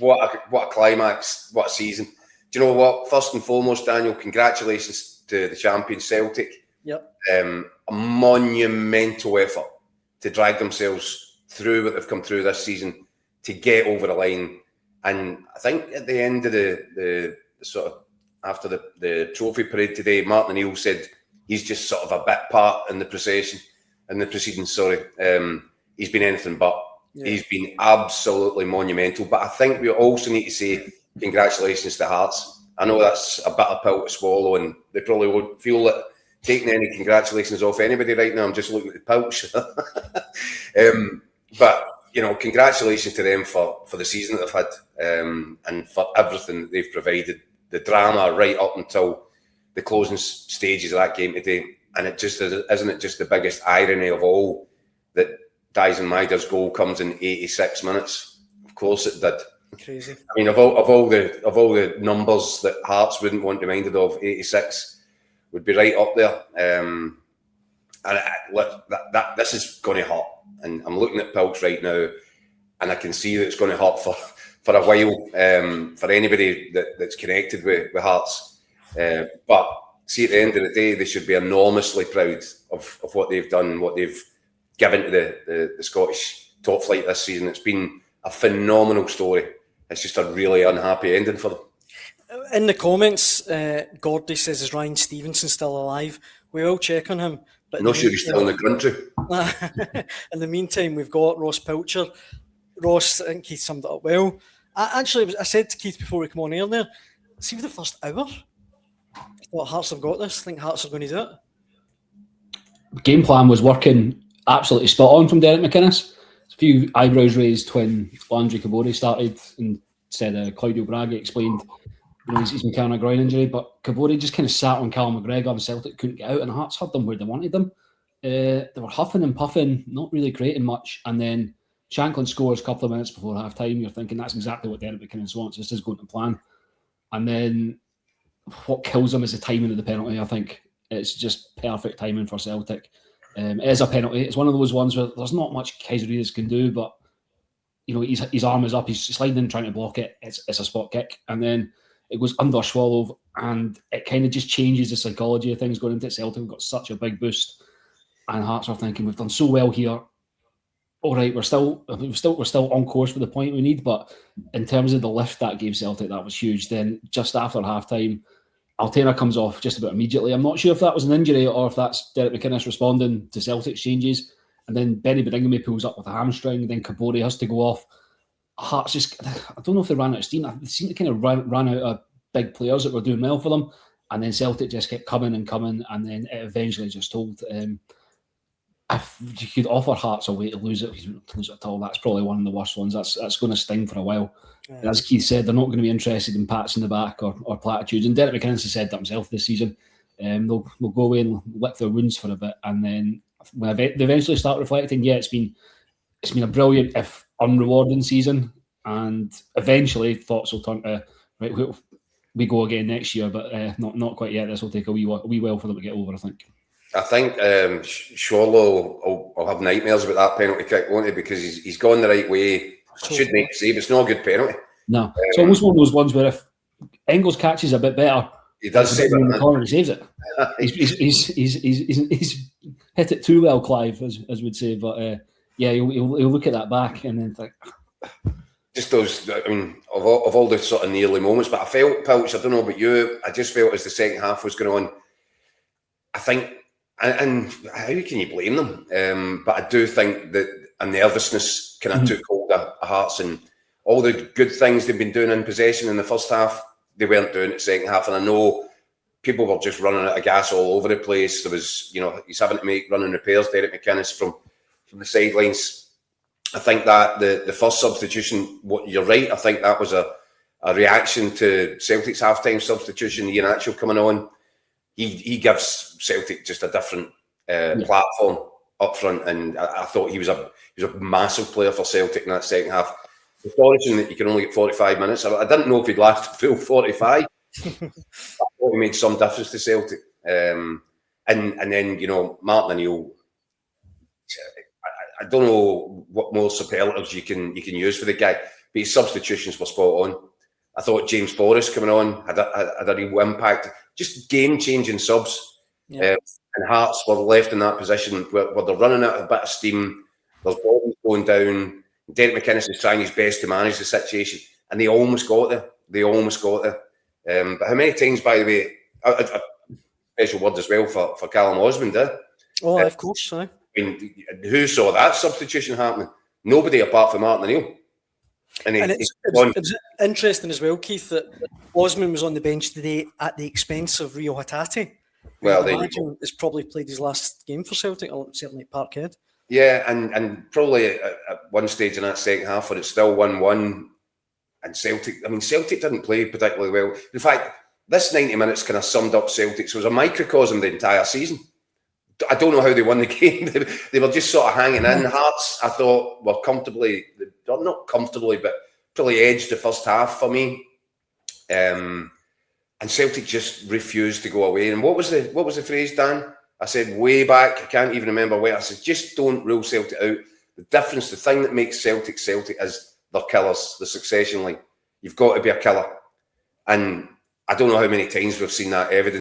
what a climax, what a season. Do you know what? First and foremost, Daniel, congratulations to the champion Celtic. Yep. A monumental effort to drag themselves through what they've come through this season to get over the line. And I think at the end of the sort of after the trophy parade today, Martin O'Neill said he's just sort of a bit part in the proceedings. He's been anything but. Yeah. He's been absolutely monumental. But I think we also need to say congratulations to Hearts. I know that's a bitter pill to swallow, and they probably won't feel that taking any congratulations off anybody right now. I'm just looking at the pouch. But, you know, congratulations to them for the season that they've had, and for everything that they've provided. The drama right up until the closing stages of that game today. And it just isn't it just the biggest irony of all that Dyson Maida's goal comes in 86 minutes? Of course it did. Crazy. I mean, of all the numbers that Hearts wouldn't want reminded of, 86 would be right up there. And this is going to hurt. And I'm looking at Pilch right now, and I can see that it's going to hurt for a while, for anybody that's connected with Hearts. But see, at the end of the day, they should be enormously proud of what they've done, what they've given to the Scottish top flight this season. It's been a phenomenal story. It's just a really unhappy ending for them. In the comments, Gordy says, is Ryan Stevenson still alive? We will check on him. But no, sure he's still in the country. In the meantime, we've got Ross Pilcher. Ross, I think Keith summed it up well. I said to Keith before we come on air there, see for the first hour, I thought Hearts have got this. I think Hearts are going to do it. Game plan was working absolutely spot on from Derek McInnes. A few eyebrows raised when Landry Cabori started and said Claudio Braga explained his McKenna groin injury, but Cabori just kind of sat on Callum McGregor and Celtic couldn't get out, and Hearts had them where they wanted them. They were huffing and puffing, not really creating much, and then Shanklin scores a couple of minutes before half-time. You're thinking that's exactly what Derek McInnes wants. This is going to plan. And then what kills them is the timing of the penalty, I think. It's just perfect timing for Celtic. It is a penalty. It's one of those ones where there's not much Kaiseridis can do, but you know his arm is up. He's sliding in trying to block it. It's a spot kick. And then it goes under Swallow, and it kind of just changes the psychology of things going into it. Celtic. We've got such a big boost. And Hearts are thinking, we've done so well here. All right, we're still on course for the point we need, but in terms of the lift that gave Celtic, that was huge. Then just after half-time, Altena comes off just about immediately. I'm not sure if that was an injury or if that's Derek McInnes responding to Celtic's changes. And then Benny Bedingame pulls up with a hamstring, then Cabori has to go off. Hearts just, I don't know if they ran out of steam. They seem to kind of ran out of big players that were doing well for them. And then Celtic just kept coming, and then it eventually just told. If you could offer Hearts a way to lose it at all, that's probably one of the worst ones. That's going to sting for a while. Yeah. And as Keith said, they're not going to be interested in pats in the back or platitudes. And Derek McInnes has said that himself this season. They'll go away and lick their wounds for a bit, and then when they eventually start reflecting, it's been a brilliant if unrewarding season, and eventually thoughts will turn to right. We go again next year, but not quite yet. This will take a wee while for them to get over, I think. I think Shorlo will have nightmares about that penalty kick, won't he? Because he's gone the right way. Should make a save. It's not a good penalty. No, it's almost one of those ones where if Engels catches a bit better, he does save it in the corner. He saves it. He's hit it too well, Clive, as we'd say. But he'll look at that back and then think. Just those. I mean, of all the sort of nearly moments, but I felt, Pilch, I don't know about you, I just felt as the second half was going on, I think. And how can you blame them? But I do think that a nervousness kind of took hold of Hearts, and all the good things they've been doing in possession in the first half, they weren't doing it in the second half. And I know people were just running out of gas all over the place. There was, he's having to make running repairs, Derek McInnes, from the sidelines. I think that the first substitution, you're right, I think that was a reaction to Celtic's half-time substitution, Ian Atchell coming on. He gives Celtic just a different platform up front, and I thought he was a massive player for Celtic in that second half. Astonishing that you can only get 45 minutes. I didn't know if he'd last a full 45. I thought he made some difference to Celtic. And then Martin O'Neill. I don't know what more superlatives you can use for the guy. but his substitutions were spot on. I thought James Forrest coming on had a real impact. Just game-changing subs. Yeah. And Hearts were left in that position where they're running out of a bit of steam. There's bodies going down. Derek McInnes is trying his best to manage the situation, and they almost got there. But how many times, by the way, a special word as well for Callum Osmond, Oh, of course. I mean, who saw that substitution happening? Nobody apart from Martin O'Neill. And it's interesting as well, Keith, that Osman was on the bench today at the expense of Rio Hatate. Well, I imagine he's probably played his last game for Celtic, or certainly at Parkhead. Yeah, and probably at one stage in that second half where it's still 1-1, and Celtic didn't play particularly well. In fact, this 90 minutes kind of summed up Celtic. So it was a microcosm the entire season. I don't know how they won the game. They were just sort of hanging in. Hearts, I thought, were comfortably, not comfortably, but probably edged the first half for me. And Celtic just refused to go away. And what was the phrase, Dan? I said way back, I can't even remember where. I said, just don't rule Celtic out. The thing that makes Celtic is their killers, the succession line. You've got to be a killer. And I don't know how many times we've seen that evidence.